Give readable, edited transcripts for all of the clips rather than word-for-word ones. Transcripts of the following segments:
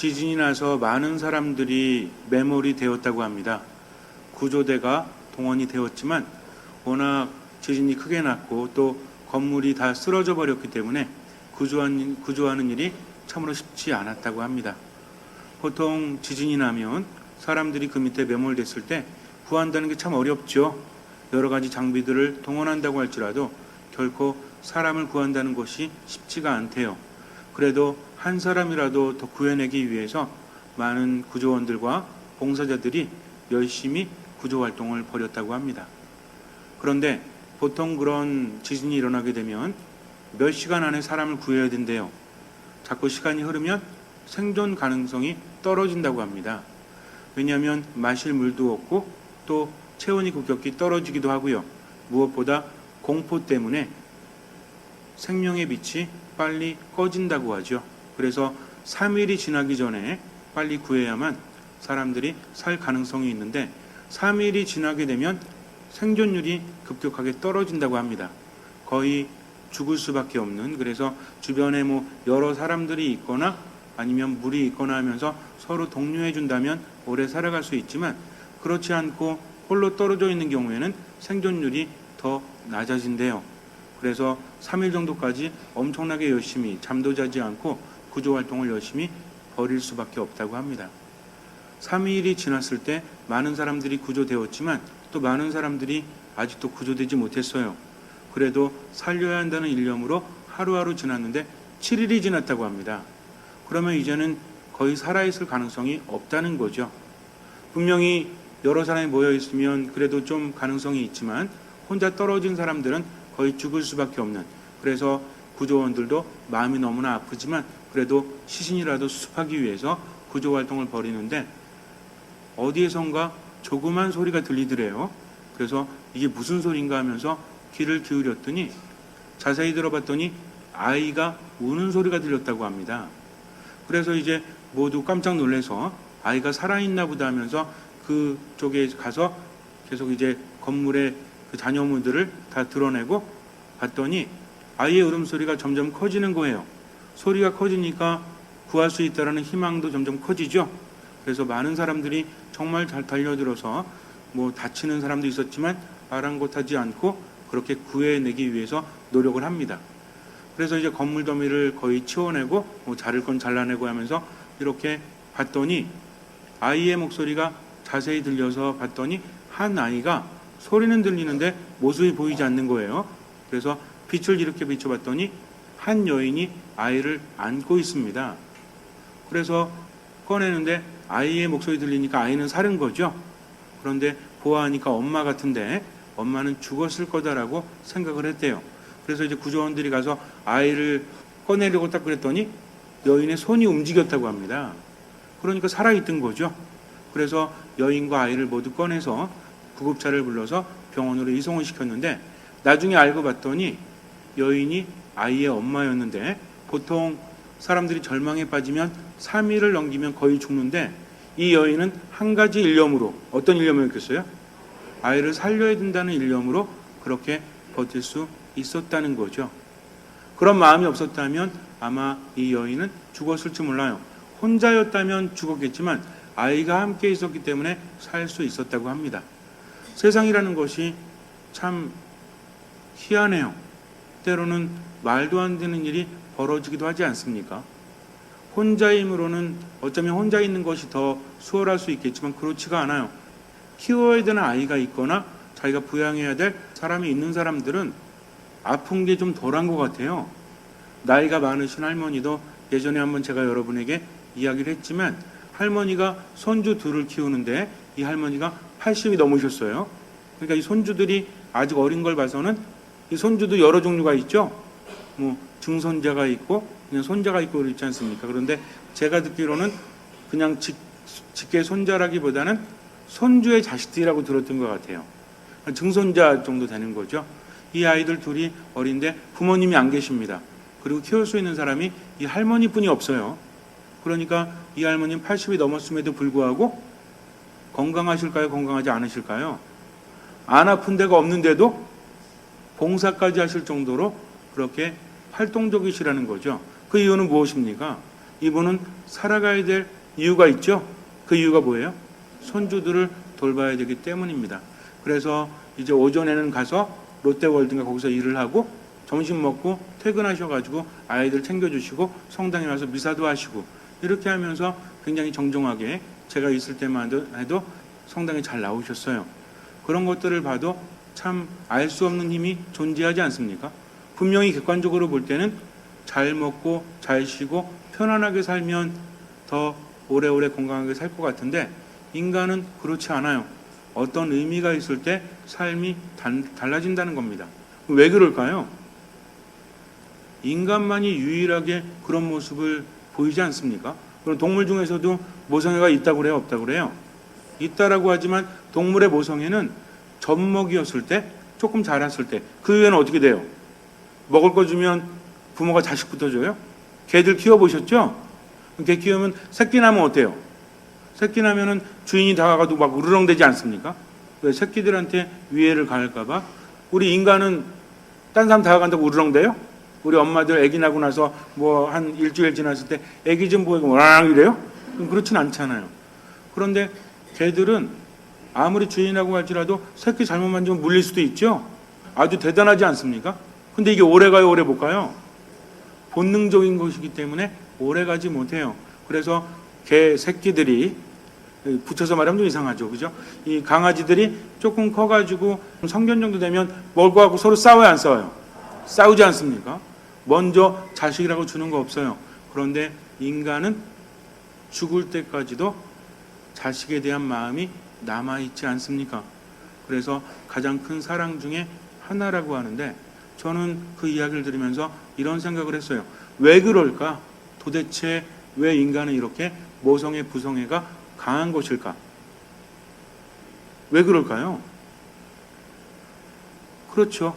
지진이 나서 많은 사람들이 매몰이 되었다고 합니다. 구조대가 동원이 되었지만 워낙 지진이 크게 났고 또 건물이 다 쓰러져 버렸기 때문에 구조하는 일이 참으로 쉽지 않았다고 합니다. 보통 지진이 나면 사람들이 그 밑에 매몰됐을 때 구한다는 게 참 어렵죠. 여러 가지 장비들을 동원한다고 할지라도 결코 사람을 구한다는 것이 쉽지가 않대요. 그래도 한 사람이라도 더 구해내기 위해서 많은 구조원들과 봉사자들이 열심히 구조활동을 벌였다고 합니다. 그런데 보통 그런 지진이 일어나게 되면 몇 시간 안에 사람을 구해야 된대요. 자꾸 시간이 흐르면 생존 가능성이 떨어진다고 합니다. 왜냐하면 마실 물도 없고 또 체온이 급격히 떨어지기도 하고요. 무엇보다 공포 때문에 생명의 빛이 빨리 꺼진다고 하죠. 그래서 3일이 지나기 전에 빨리 구해야만 사람들이 살 가능성이 있는데 3일이 지나게 되면 생존율이 급격하게 떨어진다고 합니다. 거의 죽을 수밖에 없는, 그래서 주변에 여러 사람들이 있거나 아니면 물이 있거나 하면서 서로 독려해 준다면 오래 살아갈 수 있지만 그렇지 않고 홀로 떨어져 있는 경우에는 생존율이 더 낮아진대요. 그래서 3일 정도까지 엄청나게 열심히 잠도 자지 않고 구조활동을 열심히 벌일 수밖에 없다고 합니다. 3일이 지났을 때 많은 사람들이 구조되었지만 또 많은 사람들이 아직도 구조되지 못했어요. 그래도 살려야 한다는 일념으로 하루하루 지났는데 7일이 지났다고 합니다. 그러면 이제는 거의 살아있을 가능성이 없다는 거죠. 분명히 여러 사람이 모여 있으면 그래도 좀 가능성이 있지만 혼자 떨어진 사람들은 거의 죽을 수밖에 없는, 그래서 구조원들도 마음이 너무나 아프지만 그래도 시신이라도 수습하기 위해서 구조활동을 벌이는데 어디에선가 조그만 소리가 들리더래요. 그래서 이게 무슨 소린가 하면서 귀를 기울였더니 자세히 들어봤더니 아이가 우는 소리가 들렸다고 합니다. 그래서 이제 모두 깜짝 놀라서 아이가 살아있나 보다 하면서 그쪽에 가서 계속 이제 건물의 그 잔여물들을 다 드러내고 봤더니 아이의 울음소리가 점점 커지는 거예요. 소리가 커지니까 구할 수 있다는 희망도 점점 커지죠. 그래서 많은 사람들이 정말 잘 달려들어서 다치는 사람도 있었지만 아랑곳하지 않고 그렇게 구해내기 위해서 노력을 합니다. 그래서 이제 건물 더미를 거의 치워내고 자를 건 잘라내고 하면서 이렇게 봤더니 아이의 목소리가 자세히 들려서 봤더니 한 아이가 소리는 들리는데 모습이 보이지 않는 거예요. 그래서 빛을 이렇게 비춰봤더니 한 여인이 아이를 안고 있습니다. 그래서 꺼내는데 아이의 목소리 들리니까 아이는 살은 거죠. 그런데 보아하니까 엄마 같은데 엄마는 죽었을 거다라고 생각을 했대요. 그래서 이제 구조원들이 가서 아이를 꺼내려고 딱 그랬더니 여인의 손이 움직였다고 합니다. 그러니까 살아있던 거죠. 그래서 여인과 아이를 모두 꺼내서 구급차를 불러서 병원으로 이송을 시켰는데 나중에 알고 봤더니 여인이 아이의 엄마였는데 보통 사람들이 절망에 빠지면 3일을 넘기면 거의 죽는데 이 여인은 한 가지 일념으로, 어떤 일념이었겠어요? 아이를 살려야 된다는 일념으로 그렇게 버틸 수 있었다는 거죠. 그런 마음이 없었다면 아마 이 여인은 죽었을지 몰라요. 혼자였다면 죽었겠지만 아이가 함께 있었기 때문에 살 수 있었다고 합니다. 세상이라는 것이 참 희한해요. 때로는 말도 안 되는 일이 벌어지기도 하지 않습니까? 혼자의 힘으로는 어쩌면 혼자 있는 것이 더 수월할 수 있겠지만 그렇지가 않아요. 키워야 되는 아이가 있거나 자기가 부양해야 될 사람이 있는 사람들은 아픈 게 좀 덜한 것 같아요. 나이가 많으신 할머니도 예전에 한번 제가 여러분에게 이야기를 했지만 할머니가 손주 둘을 키우는데 이 할머니가 80이 넘으셨어요. 그러니까 이 손주들이 아직 어린 걸 봐서는 이 손주도 여러 종류가 있죠. 증손자가 있고 그냥 손자가 있고 그렇지 않습니까? 그런데 제가 듣기로는 그냥 직계 손자라기보다는 손주의 자식들이라고 들었던 것 같아요. 증손자 정도 되는 거죠. 이 아이들 둘이 어린데 부모님이 안 계십니다. 그리고 키울 수 있는 사람이 이 할머니뿐이 없어요. 그러니까 이 할머니는 80이 넘었음에도 불구하고 건강하실까요? 건강하지 않으실까요? 안 아픈 데가 없는데도 봉사까지 하실 정도로 그렇게 활동적이시라는 거죠. 그 이유는 무엇입니까? 이분은 살아가야 될 이유가 있죠. 그 이유가 뭐예요? 손주들을 돌봐야 되기 때문입니다. 그래서 이제 오전에는 가서 롯데월드인가 거기서 일을 하고 점심 먹고 퇴근하셔가지고 아이들 챙겨주시고 성당에 와서 미사도 하시고 이렇게 하면서 굉장히 정정하게 제가 있을 때만 해도 성당에 잘 나오셨어요. 그런 것들을 봐도 참 알 수 없는 힘이 존재하지 않습니까? 분명히 객관적으로 볼 때는 잘 먹고 잘 쉬고 편안하게 살면 더 오래오래 건강하게 살 것 같은데 인간은 그렇지 않아요. 어떤 의미가 있을 때 삶이 달라진다는 겁니다. 왜 그럴까요? 인간만이 유일하게 그런 모습을 보이지 않습니까? 그럼 동물 중에서도 모성애가 있다고 그래요? 없다고 그래요? 있다라고 하지만 동물의 모성애는 젖먹이었을 때, 조금 자랐을 때, 그 이후에는 어떻게 돼요? 먹을 거 주면 부모가 자식부터 줘요? 개들 키워보셨죠? 개 키우면 새끼 나면 어때요? 새끼 나면은 주인이 다가가도 막 우르렁대지 않습니까? 왜? 새끼들한테 위해를 가할까봐. 우리 인간은 딴 사람 다가간다고 우르렁대요? 우리 엄마들 아기 나고 나서 뭐 한 일주일 지났을 때 아기 좀 보이고 와랑 이래요? 그렇진 않잖아요. 그런데 개들은 아무리 주인하고 할지라도 새끼 잘못 만지면 물릴 수도 있죠. 아주 대단하지 않습니까? 근데 이게 오래 가요, 오래 못 가요? 본능적인 것이기 때문에 오래 가지 못해요. 그래서 개 새끼들이, 붙여서 말하면 좀 이상하죠, 그죠? 이 강아지들이 조금 커가지고 성견 정도 되면 먹을 거 갖고 서로 싸워요, 안 싸워요? 싸우지 않습니까? 먼저 자식이라고 주는 거 없어요. 그런데 인간은 죽을 때까지도 자식에 대한 마음이 남아있지 않습니까? 그래서 가장 큰 사랑 중에 하나라고 하는데 저는 그 이야기를 들으면서 이런 생각을 했어요. 왜 그럴까? 도대체 왜 인간은 이렇게 모성애, 부성애가 강한 것일까? 왜 그럴까요? 그렇죠.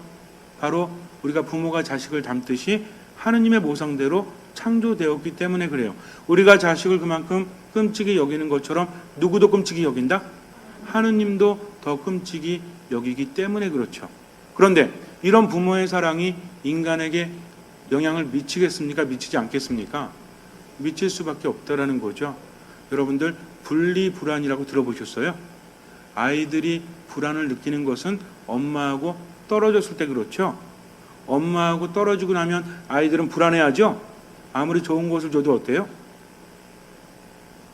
바로 우리가 부모가 자식을 닮듯이 하느님의 모성대로 창조되었기 때문에 그래요. 우리가 자식을 그만큼 끔찍이 여기는 것처럼 누구도 끔찍이 여긴다? 하느님도 더 끔찍이 여기기 때문에 그렇죠. 그런데 이런 부모의 사랑이 인간에게 영향을 미치겠습니까? 미치지 않겠습니까? 미칠 수밖에 없다라는 거죠. 여러분들 분리불안이라고 들어보셨어요? 아이들이 불안을 느끼는 것은 엄마하고 떨어졌을 때 그렇죠. 엄마하고 떨어지고 나면 아이들은 불안해하죠. 아무리 좋은 것을 줘도 어때요?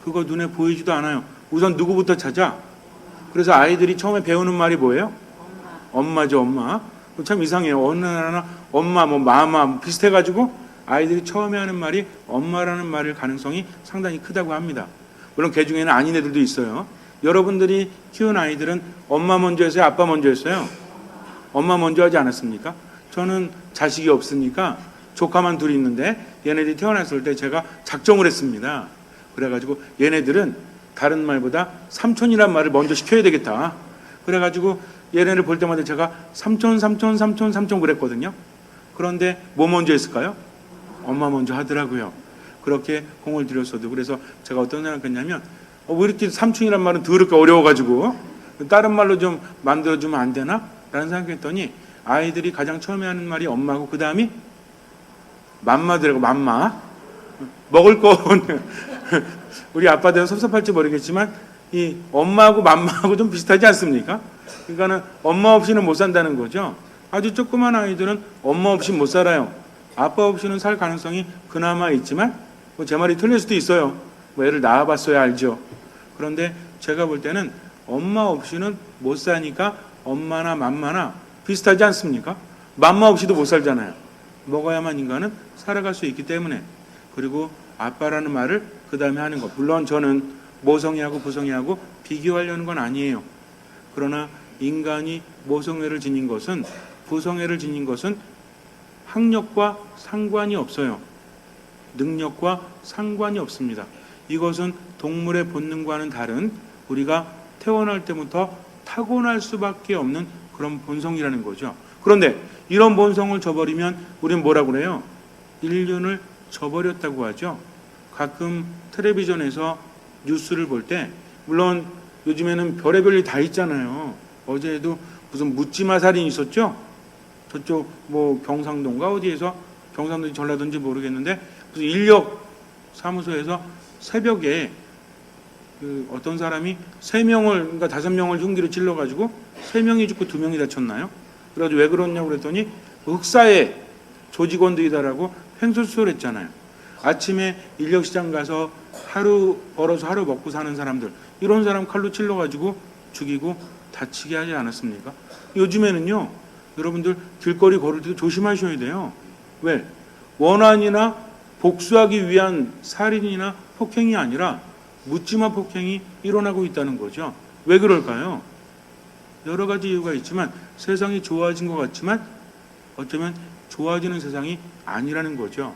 그거 눈에 보이지도 않아요. 우선 누구부터 찾아? 그래서 아이들이 처음에 배우는 말이 뭐예요? 엄마죠, 엄마. 참 이상해요. 어느 나라나 엄마, 뭐 마마 비슷해가지고 아이들이 처음에 하는 말이 엄마라는 말일 가능성이 상당히 크다고 합니다. 물론 그 중에는 아닌 애들도 있어요. 여러분들이 키운 아이들은 엄마 먼저 했어요? 아빠 먼저 했어요? 엄마 먼저 하지 않았습니까? 저는 자식이 없으니까 조카만 둘이 있는데 얘네들이 태어났을 때 제가 작정을 했습니다. 그래가지고 얘네들은 다른 말보다 삼촌이란 말을 먼저 시켜야 되겠다. 그래가지고 얘네를 볼 때마다 제가 삼촌 그랬거든요. 그런데 뭐 먼저 했을까요? 엄마 먼저 하더라고요. 그렇게 공을 들였어도. 그래서 제가 어떤 생각했냐면 왜 이렇게 삼촌이란 말은 더럽게 어려워가지고 다른 말로 좀 만들어주면 안 되나? 라는 생각했더니 아이들이 가장 처음에 하는 말이 엄마고 그 다음이 맘마더라고. 맘마. 먹을 거 우리 아빠들은 섭섭할지 모르겠지만 이 엄마하고 맘마하고 좀 비슷하지 않습니까? 그러니까는 엄마 없이는 못 산다는 거죠. 아주 조그만 아이들은 엄마 없이 못 살아요. 아빠 없이는 살 가능성이 그나마 있지만 뭐 제 말이 틀릴 수도 있어요. 뭐 애를 낳아봤어야 알죠. 그런데 제가 볼 때는 엄마 없이는 못 사니까 엄마나 맘마나 비슷하지 않습니까? 맘마 없이도 못 살잖아요. 먹어야만 인간은 살아갈 수 있기 때문에. 그리고 아빠라는 말을 그 다음에 하는 것. 물론 저는 모성애하고 부성애하고 비교하려는 건 아니에요. 그러나 인간이 모성애를 지닌 것은, 부성애를 지닌 것은 학력과 상관이 없어요. 능력과 상관이 없습니다. 이것은 동물의 본능과는 다른 우리가 태어날 때부터 타고날 수밖에 없는 그런 본성이라는 거죠. 그런데 이런 본성을 저버리면 우리는 뭐라고 그래요? 인륜을 저버렸다고 하죠. 가끔 텔레비전에서 뉴스를 볼 때, 물론 요즘에는 별의별 일 다 있잖아요. 어제도 무슨 묻지마 살인이 있었죠? 저쪽 뭐 경상도인가 어디에서, 경상도인지 전라도인지 모르겠는데 무슨 인력 사무소에서 새벽에 어떤 사람이 3명을, 그러니까 5명을 흉기로 찔러가지고 3명이 죽고 2명이 다쳤나요? 그래가지고 왜 그러냐고 그랬더니 흑사의 조직원들이다라고 횡설수설 했잖아요. 아침에 인력시장 가서 하루 벌어서 하루 먹고 사는 사람들, 이런 사람 칼로 찔러가지고 죽이고 다치게 하지 않았습니까? 요즘에는요, 여러분들 길거리 걸을 때도 조심하셔야 돼요. 왜? 원한이나 복수하기 위한 살인이나 폭행이 아니라 묻지마 폭행이 일어나고 있다는 거죠. 왜 그럴까요? 여러 가지 이유가 있지만 세상이 좋아진 것 같지만 어쩌면 좋아지는 세상이 아니라는 거죠.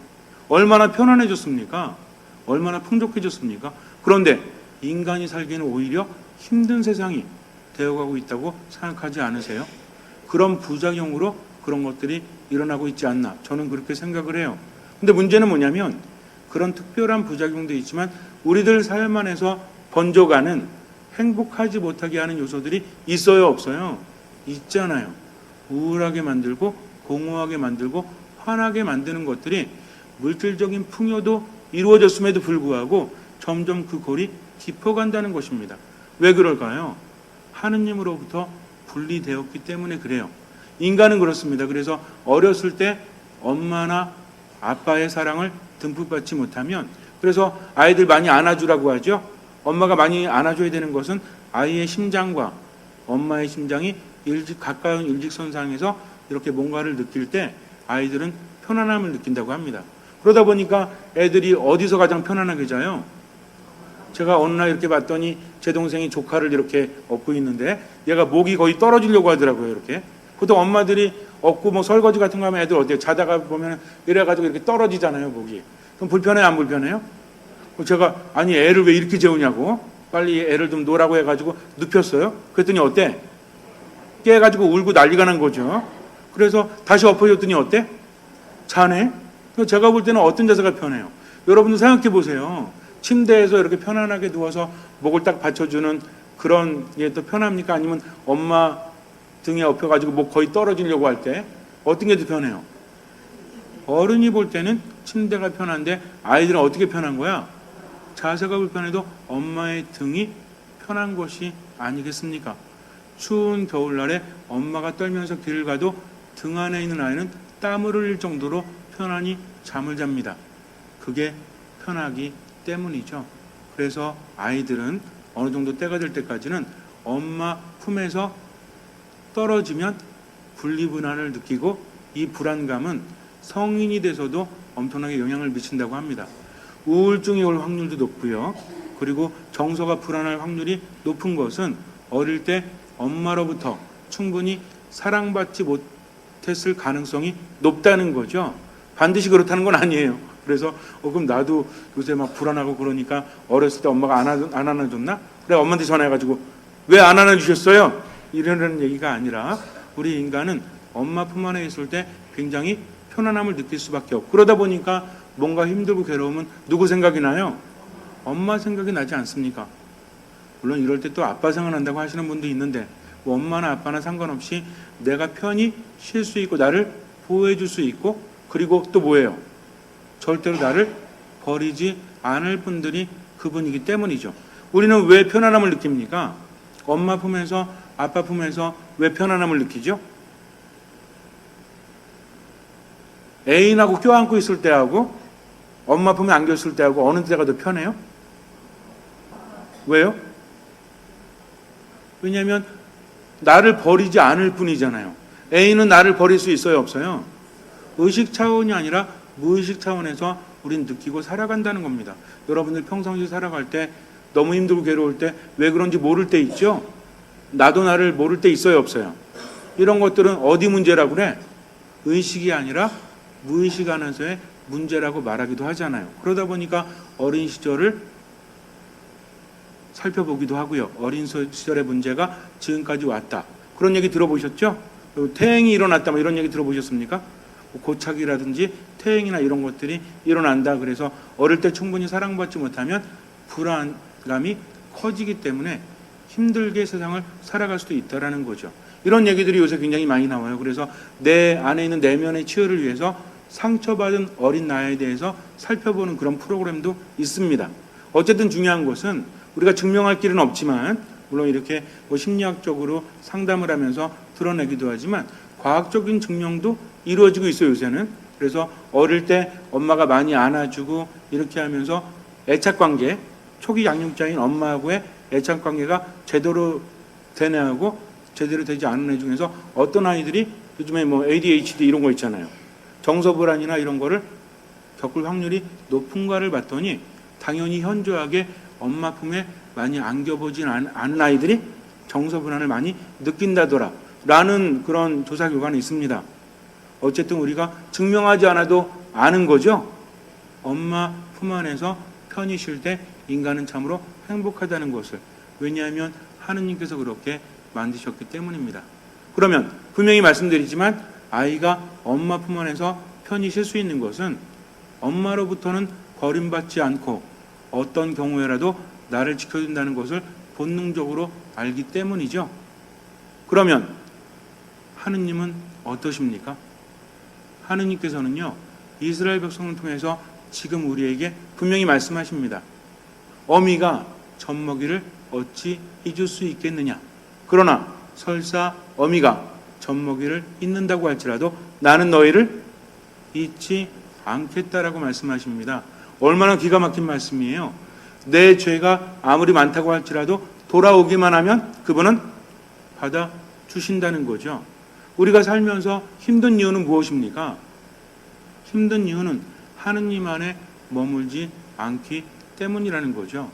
얼마나 편안해졌습니까? 얼마나 풍족해졌습니까? 그런데 인간이 살기에는 오히려 힘든 세상이 되어가고 있다고 생각하지 않으세요? 그런 부작용으로 그런 것들이 일어나고 있지 않나, 저는 그렇게 생각을 해요. 근데 문제는 뭐냐면 그런 특별한 부작용도 있지만 우리들 삶 안에서 번져가는 행복하지 못하게 하는 요소들이 있어요, 없어요? 있잖아요. 우울하게 만들고 공허하게 만들고 화나게 만드는 것들이 물질적인 풍요도 이루어졌음에도 불구하고 점점 그 골이 깊어간다는 것입니다. 왜 그럴까요? 하느님으로부터 분리되었기 때문에 그래요. 인간은 그렇습니다. 그래서 어렸을 때 엄마나 아빠의 사랑을 듬뿍 받지 못하면, 그래서 아이들 많이 안아주라고 하죠. 엄마가 많이 안아줘야 되는 것은 아이의 심장과 엄마의 심장이 가까운 일직선상에서 이렇게 뭔가를 느낄 때 아이들은 편안함을 느낀다고 합니다. 그러다 보니까 애들이 어디서 가장 편안하게 자요? 제가 어느 날 이렇게 봤더니 제 동생이 조카를 이렇게 업고 있는데 얘가 목이 거의 떨어지려고 하더라고요. 이렇게. 보통 엄마들이 업고 뭐 설거지 같은 거 하면 애들 어때요? 자다가 보면 이래가지고 이렇게 떨어지잖아요, 목이. 그럼 불편해요, 안 불편해요? 제가 아니 애를 왜 이렇게 재우냐고 빨리 애를 좀 놓으라고 해가지고 눕혔어요. 그랬더니 어때? 깨가지고 울고 난리가 난 거죠. 그래서 다시 엎어졌더니 어때? 자네? 제가 볼 때는 어떤 자세가 편해요? 여러분들 생각해 보세요. 침대에서 이렇게 편안하게 누워서 목을 딱 받쳐주는 그런 게 또 편합니까? 아니면 엄마 등에 엎여가지고 목 거의 떨어지려고 할 때 어떤 게 더 편해요? 어른이 볼 때는 침대가 편한데 아이들은 어떻게 편한 거야? 자세가 불편해도 엄마의 등이 편한 것이 아니겠습니까? 추운 겨울날에 엄마가 떨면서 길을 가도 등 안에 있는 아이는 땀을 흘릴 정도로 편안히 잠을 잡니다. 그게 편하기 때문이죠. 그래서 아이들은 어느 정도 때가 될 때까지는 엄마 품에서 떨어지면 분리불안을 느끼고 이 불안감은 성인이 돼서도 엄청나게 영향을 미친다고 합니다. 우울증이 올 확률도 높고요. 그리고 정서가 불안할 확률이 높은 것은 어릴 때 엄마로부터 충분히 사랑받지 못했을 가능성이 높다는 거죠. 반드시 그렇다는 건 아니에요. 그래서 그럼 나도 요새 막 불안하고 그러니까 어렸을 때 엄마가 안 안아줬나? 그래 엄마한테 전화해가지고 왜 안 안아주셨어요? 이러는 얘기가 아니라 우리 인간은 엄마 품 안에 있을 때 굉장히 편안함을 느낄 수밖에 없고, 그러다 보니까 뭔가 힘들고 괴로우면 누구 생각이 나요? 엄마 생각이 나지 않습니까? 물론 이럴 때 또 아빠 생각난다고 하시는 분도 있는데 뭐 엄마나 아빠나 상관없이 내가 편히 쉴 수 있고 나를 보호해 줄 수 있고, 그리고 또 뭐예요? 절대로 나를 버리지 않을 분들이 그분이기 때문이죠. 우리는 왜 편안함을 느낍니까? 엄마 품에서 아빠 품에서 왜 편안함을 느끼죠? 애인하고 껴안고 있을 때하고 엄마 품에 안겼을 때하고 어느 때가 더 편해요? 왜요? 왜냐하면 나를 버리지 않을 뿐이잖아요. 애인은 나를 버릴 수 있어요, 없어요? 의식 차원이 아니라 무의식 차원에서 우린 느끼고 살아간다는 겁니다. 여러분들 평상시 살아갈 때 너무 힘들고 괴로울 때 왜 그런지 모를 때 있죠? 나도 나를 모를 때 있어요, 없어요? 이런 것들은 어디 문제라고 그래? 의식이 아니라 무의식 안에서의 문제라고 말하기도 하잖아요. 그러다 보니까 어린 시절을 살펴보기도 하고요. 어린 시절의 문제가 지금까지 왔다. 그런 얘기 들어보셨죠? 태행이 일어났다 뭐 이런 얘기 들어보셨습니까? 고착이라든지 태행이나 이런 것들이 일어난다. 그래서 어릴 때 충분히 사랑받지 못하면 불안감이 커지기 때문에 힘들게 세상을 살아갈 수도 있다라는 거죠. 이런 얘기들이 요새 굉장히 많이 나와요. 그래서 내 안에 있는 내면의 치유를 위해서 상처받은 어린 나이에 대해서 살펴보는 그런 프로그램도 있습니다. 어쨌든 중요한 것은 우리가 증명할 길은 없지만, 물론 이렇게 뭐 심리학적으로 상담을 하면서 드러내기도 하지만 과학적인 증명도 이루어지고 있어요, 요새는. 그래서 어릴 때 엄마가 많이 안아주고 이렇게 하면서 애착관계, 초기 양육자인 엄마하고의 애착관계가 제대로 되는 애하고 제대로 되지 않은 애 중에서 어떤 아이들이 요즘에 뭐 ADHD 이런 거 있잖아요. 정서불안이나 이런 거를 겪을 확률이 높은가를 봤더니 당연히 현저하게 엄마 품에 많이 안겨보진 않은 아이들이 정서불안을 많이 느낀다더라 라는 그런 조사 결과는 있습니다. 어쨌든 우리가 증명하지 않아도 아는 거죠. 엄마 품 안에서 편히 쉴 때 인간은 참으로 행복하다는 것을. 왜냐하면 하느님께서 그렇게 만드셨기 때문입니다. 그러면 분명히 말씀드리지만 아이가 엄마 품 안에서 편히 쉴 수 있는 것은 엄마로부터는 버림받지 않고 어떤 경우에라도 나를 지켜준다는 것을 본능적으로 알기 때문이죠. 그러면 하느님은 어떠십니까? 하느님께서는요, 이스라엘 백성을 통해서 지금 우리에게 분명히 말씀하십니다. 어미가 젖먹이를 어찌 잊을 수 있겠느냐. 그러나 설사 어미가 젖먹이를 잊는다고 할지라도 나는 너희를 잊지 않겠다라고 말씀하십니다. 얼마나 기가 막힌 말씀이에요. 내 죄가 아무리 많다고 할지라도 돌아오기만 하면 그분은 받아주신다는 거죠. 우리가 살면서 힘든 이유는 무엇입니까? 힘든 이유는 하느님 안에 머물지 않기 때문이라는 거죠.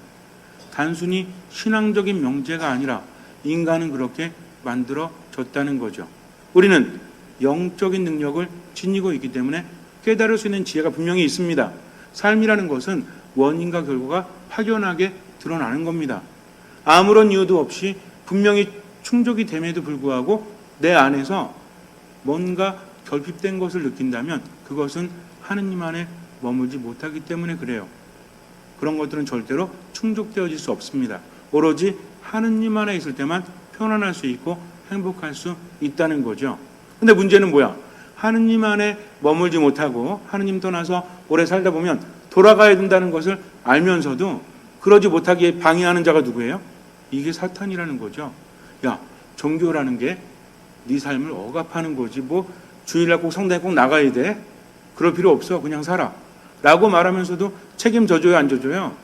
단순히 신앙적인 명제가 아니라 인간은 그렇게 만들어졌다는 거죠. 우리는 영적인 능력을 지니고 있기 때문에 깨달을 수 있는 지혜가 분명히 있습니다. 삶이라는 것은 원인과 결과가 확연하게 드러나는 겁니다. 아무런 이유도 없이 분명히 충족이 됨에도 불구하고 내 안에서 뭔가 결핍된 것을 느낀다면 그것은 하느님 안에 머물지 못하기 때문에 그래요. 그런 것들은 절대로 충족되어질 수 없습니다. 오로지 하느님 안에 있을 때만 편안할 수 있고 행복할 수 있다는 거죠. 근데 문제는 뭐야? 하느님 안에 머물지 못하고 하느님 떠나서 오래 살다 보면 돌아가야 된다는 것을 알면서도 그러지 못하기에 방해하는 자가 누구예요? 이게 사탄이라는 거죠. 야, 종교라는 게 네 삶을 억압하는 거지. 뭐 주일날 꼭 성당에 꼭 나가야 돼? 그럴 필요 없어. 그냥 살아. 라고 말하면서도 책임져줘요, 안 져줘요?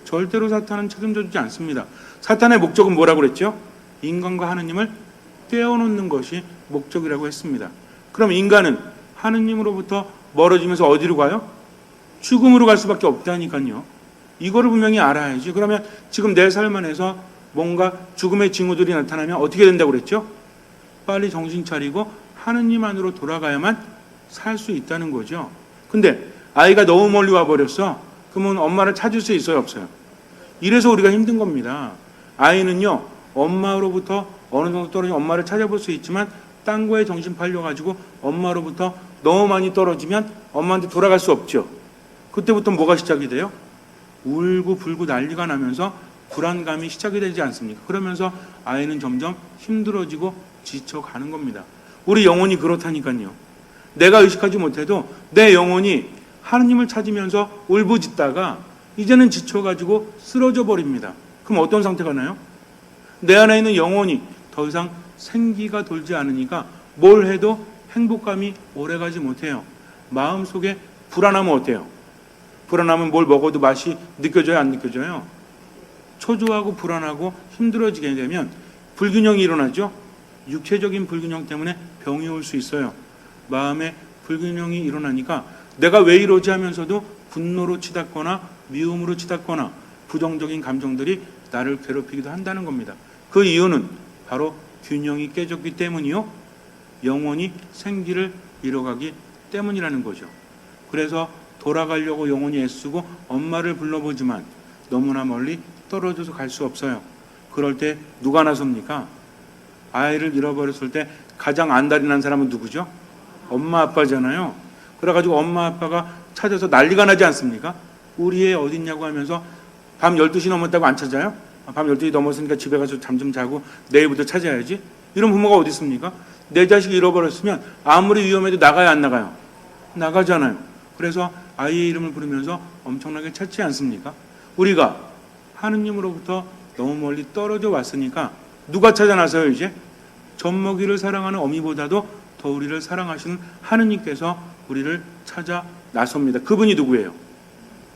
절대로 사탄은 책임져주지 않습니다. 사탄의 목적은 뭐라고 그랬죠? 인간과 하느님을 떼어놓는 것이 목적이라고 했습니다. 그럼 인간은 하느님으로부터 멀어지면서 어디로 가요? 죽음으로 갈 수밖에 없다니까요. 이거를 분명히 알아야지. 그러면 지금 내 삶 안에서 뭔가 죽음의 징후들이 나타나면 어떻게 된다고 그랬죠? 빨리 정신 차리고 하느님 안으로 돌아가야만 살 수 있다는 거죠. 근데 아이가 너무 멀리 와버렸어. 그러면 엄마를 찾을 수 있어요, 없어요? 이래서 우리가 힘든 겁니다. 아이는요, 엄마로부터 어느 정도 떨어진 엄마를 찾아볼 수 있지만 딴 거에 정신 팔려가지고 엄마로부터 너무 많이 떨어지면 엄마한테 돌아갈 수 없죠. 그때부터 뭐가 시작이 돼요? 울고 불고 난리가 나면서 불안감이 시작이 되지 않습니까? 그러면서 아이는 점점 힘들어지고 지쳐가는 겁니다. 우리 영혼이 그렇다니까요. 내가 의식하지 못해도 내 영혼이 하느님을 찾으면서 울부짖다가 이제는 지쳐가지고 쓰러져 버립니다. 그럼 어떤 상태가 나요? 내 안에 있는 영혼이 더 이상 생기가 돌지 않으니까 뭘 해도 행복감이 오래가지 못해요. 마음속에 불안하면 어때요? 불안하면 뭘 먹어도 맛이 느껴져요, 안 느껴져요? 초조하고 불안하고 힘들어지게 되면 불균형이 일어나죠. 육체적인 불균형 때문에 병이 올 수 있어요. 마음에 불균형이 일어나니까 내가 왜 이러지 하면서도 분노로 치닫거나 미움으로 치닫거나 부정적인 감정들이 나를 괴롭히기도 한다는 겁니다. 그 이유는 바로 균형이 깨졌기 때문이요, 영혼이 생기를 잃어가기 때문이라는 거죠. 그래서 돌아가려고 영혼이 애쓰고 엄마를 불러보지만 너무나 멀리 떨어져서 갈 수 없어요. 그럴 때 누가 나섭니까? 아이를 잃어버렸을 때 가장 안달이 난 사람은 누구죠? 엄마 아빠잖아요. 그래가지고 엄마 아빠가 찾아서 난리가 나지 않습니까? 우리 애 어딨냐고 하면서 밤 12시 넘었다고 안 찾아요? 밤 12시 넘었으니까 집에 가서 잠 좀 자고 내일부터 찾아야지. 이런 부모가 어디 있습니까? 내 자식이 잃어버렸으면 아무리 위험해도 나가야 안 나가요? 나가잖아요. 그래서 아이의 이름을 부르면서 엄청나게 찾지 않습니까? 우리가 하느님으로부터 너무 멀리 떨어져 왔으니까 누가 찾아 나서요? 이제 젖먹이를 사랑하는 어미보다도 더 우리를 사랑하시는 하느님께서 우리를 찾아 나섭니다. 그분이 누구예요?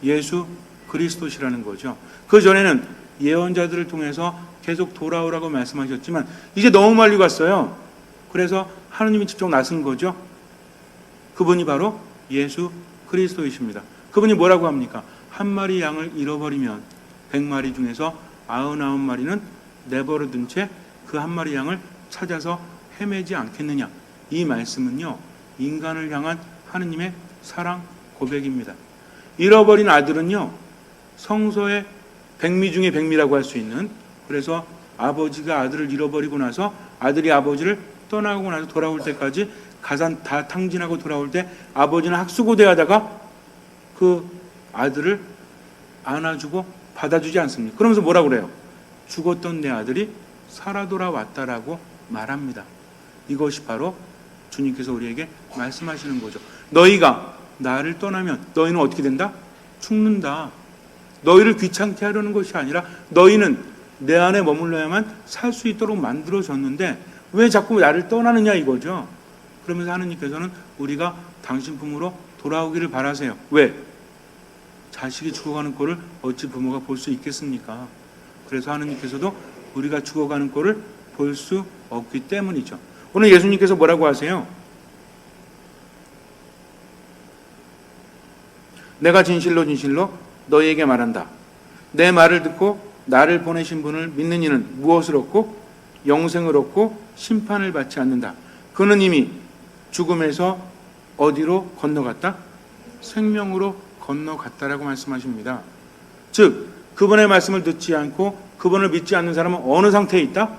예수 그리스도시라는 거죠. 그 전에는 예언자들을 통해서 계속 돌아오라고 말씀하셨지만 이제 너무 멀리 갔어요. 그래서 하느님이 직접 나선 거죠. 그분이 바로 예수 그리스도이십니다. 그분이 뭐라고 합니까? 한 마리 양을 잃어버리면 100마리 중에서 99마리는 내버려둔 채 그 한 마리 양을 찾아서 헤매지 않겠느냐. 이 말씀은요, 인간을 향한 하느님의 사랑 고백입니다. 잃어버린 아들은요, 성서의 백미 중에 백미라고 할 수 있는, 그래서 아버지가 아들을 잃어버리고 나서 아들이 아버지를 떠나고 나서 돌아올 때까지 가산 다 탕진하고 돌아올 때 아버지는 학수고대하다가 그 아들을 안아주고 받아주지 않습니까? 그러면서 뭐라고 그래요? 죽었던 내 아들이 살아 돌아왔다라고 말합니다. 이것이 바로 주님께서 우리에게 말씀하시는 거죠. 너희가 나를 떠나면 너희는 어떻게 된다? 죽는다. 너희를 귀찮게 하려는 것이 아니라 너희는 내 안에 머물러야만 살 수 있도록 만들어졌는데 왜 자꾸 나를 떠나느냐 이거죠. 그러면서 하느님께서는 우리가 당신 품으로 돌아오기를 바라세요. 왜? 자식이 죽어가는 꼴을 어찌 부모가 볼 수 있겠습니까? 그래서 하느님께서도 우리가 죽어가는 꼴을 볼 수 없기 때문이죠. 오늘 예수님께서 뭐라고 하세요? 내가 진실로 진실로 너희에게 말한다. 내 말을 듣고 나를 보내신 분을 믿는 이는 무엇을 얻고 영생을 얻고 심판을 받지 않는다. 그는 이미 죽음에서 어디로 건너갔다? 생명으로 건너갔다라고 말씀하십니다. 즉 그분의 말씀을 듣지 않고 그분을 믿지 않는 사람은 어느 상태에 있다?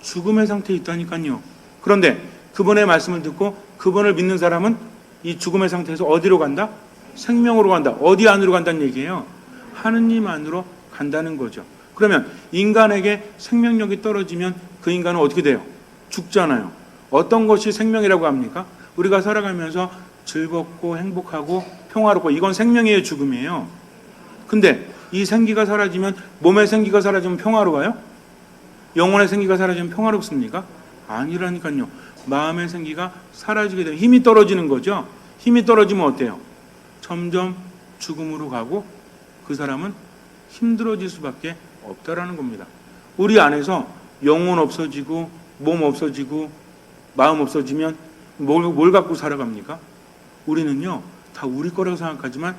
죽음의 상태에 있다니까요. 그런데 그분의 말씀을 듣고 그분을 믿는 사람은 이 죽음의 상태에서 어디로 간다? 생명으로 간다. 어디 안으로 간다는 얘기예요? 하느님 안으로 간다는 거죠. 그러면 인간에게 생명력이 떨어지면 그 인간은 어떻게 돼요? 죽잖아요. 어떤 것이 생명이라고 합니까? 우리가 살아가면서 즐겁고 행복하고 평화롭고 이건 생명이에요, 죽음이에요? 근데 이 생기가 사라지면, 몸의 생기가 사라지면 평화로워요? 영혼의 생기가 사라지면 평화롭습니까? 아니라니까요. 마음의 생기가 사라지게 되면 힘이 떨어지는 거죠. 힘이 떨어지면 어때요? 점점 죽음으로 가고 그 사람은 힘들어질 수밖에 없다라는 겁니다. 우리 안에서 영혼 없어지고 몸 없어지고 마음 없어지면 뭘 갖고 살아갑니까? 우리는요 다 우리 거라고 생각하지만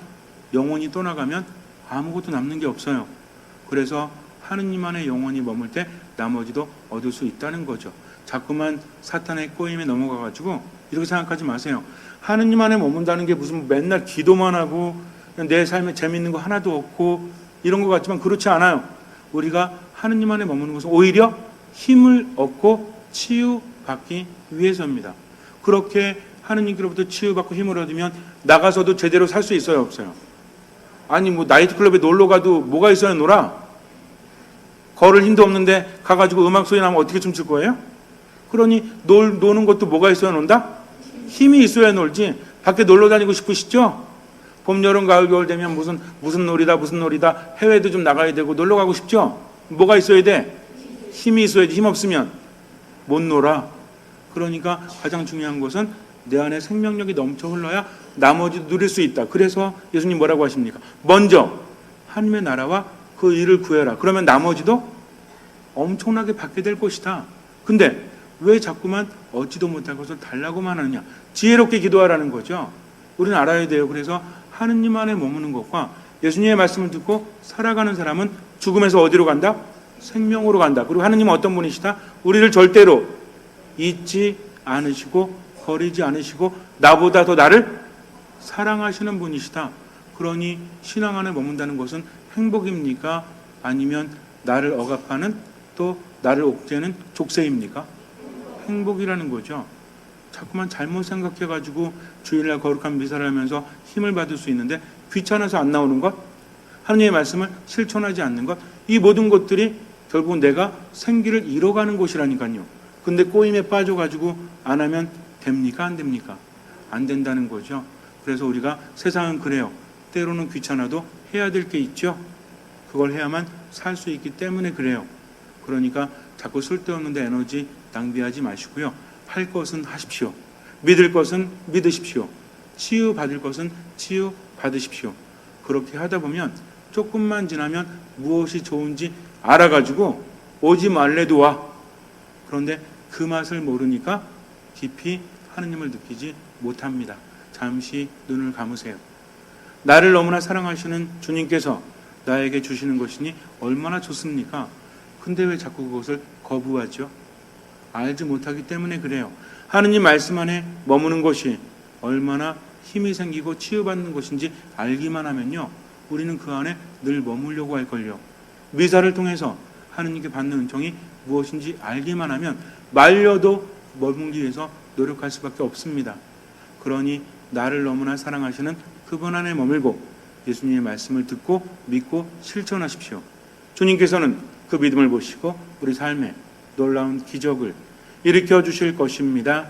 영혼이 떠나가면 아무것도 남는 게 없어요. 그래서 하느님 안에 영혼이 머물 때 나머지도 얻을 수 있다는 거죠. 자꾸만 사탄의 꼬임에 넘어가가지고 이렇게 생각하지 마세요. 하느님 안에 머문다는 게 무슨 맨날 기도만 하고 내 삶에 재밌는 거 하나도 없고 이런 것 같지만 그렇지 않아요. 우리가 하느님 안에 머무는 것은 오히려 힘을 얻고 치유받기 위해서입니다. 그렇게 하느님께로부터 치유받고 힘을 얻으면 나가서도 제대로 살 수 있어요, 없어요? 아니 뭐 나이트클럽에 놀러 가도 뭐가 있어야 놀아? 걸을 힘도 없는데 가가지고 음악 소리 나면 어떻게 춤출 거예요? 그러니 노는 것도 뭐가 있어야 논다? 힘이 있어야 놀지. 밖에 놀러 다니고 싶으시죠? 봄, 여름, 가을, 겨울 되면 무슨 놀이다 해외도 좀 나가야 되고 놀러 가고 싶죠? 뭐가 있어야 돼? 힘이 있어야지. 힘 없으면 못 놀아. 그러니까 가장 중요한 것은 내 안에 생명력이 넘쳐 흘러야 나머지도 누릴 수 있다. 그래서 예수님 뭐라고 하십니까? 먼저 하나님의 나라와 그 일을 구해라. 그러면 나머지도 엄청나게 받게 될 것이다. 근데 왜 자꾸만 얻지도 못할 것을 달라고만 하느냐? 지혜롭게 기도하라는 거죠. 우리는 알아야 돼요. 그래서 하느님 안에 머무는 것과 예수님의 말씀을 듣고 살아가는 사람은 죽음에서 어디로 간다? 생명으로 간다. 그리고 하느님은 어떤 분이시다? 우리를 절대로 잊지 않으시고 버리지 않으시고 나보다 더 나를 사랑하시는 분이시다. 그러니 신앙 안에 머문다는 것은 행복입니까? 아니면 나를 억압하는 또 나를 옥죄는 족쇄입니까? 행복이라는 거죠. 자꾸만 잘못 생각해가지고 주일날 거룩한 미사를 하면서 힘을 받을 수 있는데 귀찮아서 안 나오는 것, 하느님의 말씀을 실천하지 않는 것, 이 모든 것들이 결국 내가 생기를 잃어가는 것이라니까요. 근데 꼬임에 빠져가지고 안 하면 됩니까? 안 됩니까? 안 된다는 거죠. 그래서 우리가 세상은 그래요. 때로는 귀찮아도 해야 될 게 있죠. 그걸 해야만 살 수 있기 때문에 그래요. 그러니까 자꾸 쓸데없는 데 에너지 낭비하지 마시고요. 할 것은 하십시오. 믿을 것은 믿으십시오. 치유받을 것은 치유받으십시오. 그렇게 하다 보면 조금만 지나면 무엇이 좋은지 알아가지고 오지 말래도 와. 그런데 그 맛을 모르니까 깊이 하느님을 느끼지 못합니다. 잠시 눈을 감으세요. 나를 너무나 사랑하시는 주님께서 나에게 주시는 것이니 얼마나 좋습니까? 근데 왜 자꾸 그것을 거부하죠? 알지 못하기 때문에 그래요. 하느님 말씀 안에 머무는 것이 얼마나 힘이 생기고 치유받는 것인지 알기만 하면요, 우리는 그 안에 늘 머물려고 할걸요. 미사를 통해서 하느님께 받는 은총이 무엇인지 알기만 하면 말려도 머물기 위해서 노력할 수밖에 없습니다. 그러니 나를 너무나 사랑하시는 그분 안에 머물고 예수님의 말씀을 듣고 믿고 실천하십시오. 주님께서는 그 믿음을 보시고 우리 삶에 놀라운 기적을 일으켜 주실 것입니다.